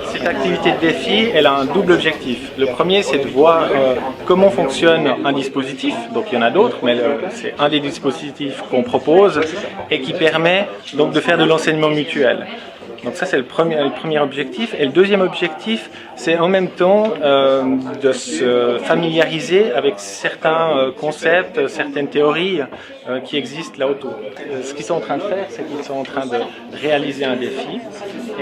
Cette activité de défi, elle a un double objectif. Le premier, c'est de voir comment fonctionne un dispositif. Donc il y en a d'autres, mais c'est un des dispositifs qu'on propose et qui permet donc de faire de l'enseignement mutuel. Donc ça, c'est le premier objectif. Et le deuxième objectif, c'est en même temps de se familiariser avec certains concepts, certaines théories qui existent là autour. Ce qu'ils sont en train de faire, c'est qu'ils sont en train de réaliser un défi.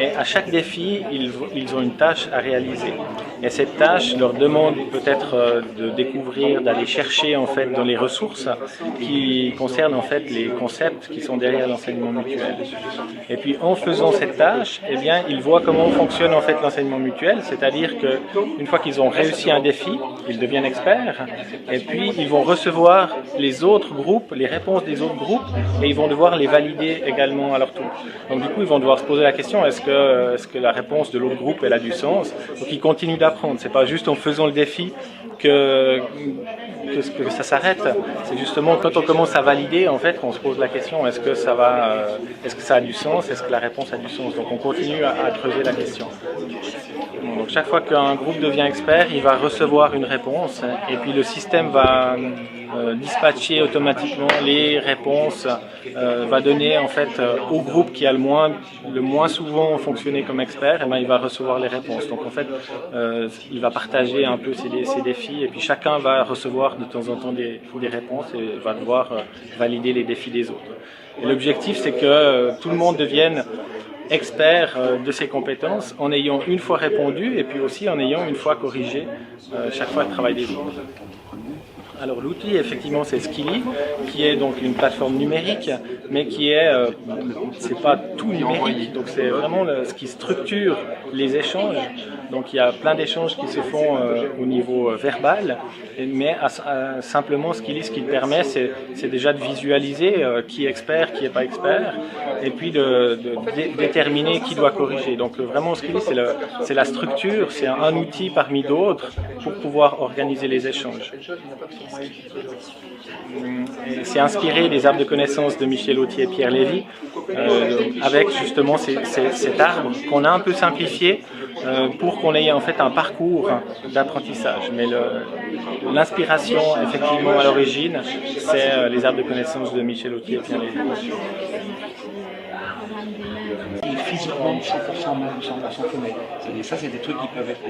Et à chaque défi, ils ont une tâche à réaliser. Et cette tâche leur demande peut-être de découvrir, d'aller chercher en fait dans les ressources qui concernent en fait les concepts qui sont derrière l'enseignement mutuel. Et puis en faisant cette tâche, eh bien, ils voient comment fonctionne en fait l'enseignement mutuel, c'est-à-dire qu'une fois qu'ils ont réussi un défi, ils deviennent experts, et puis ils vont recevoir les autres groupes, les réponses des autres groupes, et ils vont devoir les valider également à leur tour. Donc du coup, ils vont devoir se poser la question, est-ce que la réponse de l'autre groupe, elle a du sens? Donc ils continuent d'apprendre, c'est pas juste en faisant le défi que ça s'arrête. C'est justement quand on commence à valider, en fait, qu'on se pose la question, est-ce que ça a du sens? Est-ce que la réponse a du sens? Donc on continue à creuser la question. Donc chaque fois qu'un groupe devient expert, il va recevoir une réponse et puis le système va dispatcher automatiquement les réponses, va donner en fait au groupe qui a le moins souvent fonctionné comme expert, et bien il va recevoir les réponses. Donc en fait, il va partager un peu ses défis et puis chacun va recevoir de temps en temps des réponses et va devoir valider les défis des autres. Et l'objectif, c'est que tout le monde devienne expert de ses compétences en ayant une fois répondu et puis aussi en ayant une fois corrigé chaque fois le travail des autres. Alors l'outil, effectivement, c'est Skilly, qui est donc une plateforme numérique, mais qui est, c'est pas tout numérique, donc c'est vraiment ce qui structure les échanges. Donc il y a plein d'échanges qui se font au niveau verbal, mais simplement Skilly, ce qu'il permet, c'est déjà de visualiser qui est expert, qui n'est pas expert, et puis de déterminer qui doit corriger. Donc vraiment Skilly, c'est la structure, c'est un outil parmi d'autres pour pouvoir organiser les échanges. C'est inspiré des arbres de connaissances de Michel Autier et Pierre Lévy, avec justement cet arbre qu'on a un peu simplifié pour qu'on ait en fait un parcours d'apprentissage. Mais l'inspiration effectivement à l'origine, c'est les arbres de connaissances de Michel Autier et Pierre Lévy. Physiquement 100% femelle. Ça, c'est des trucs qui peuvent être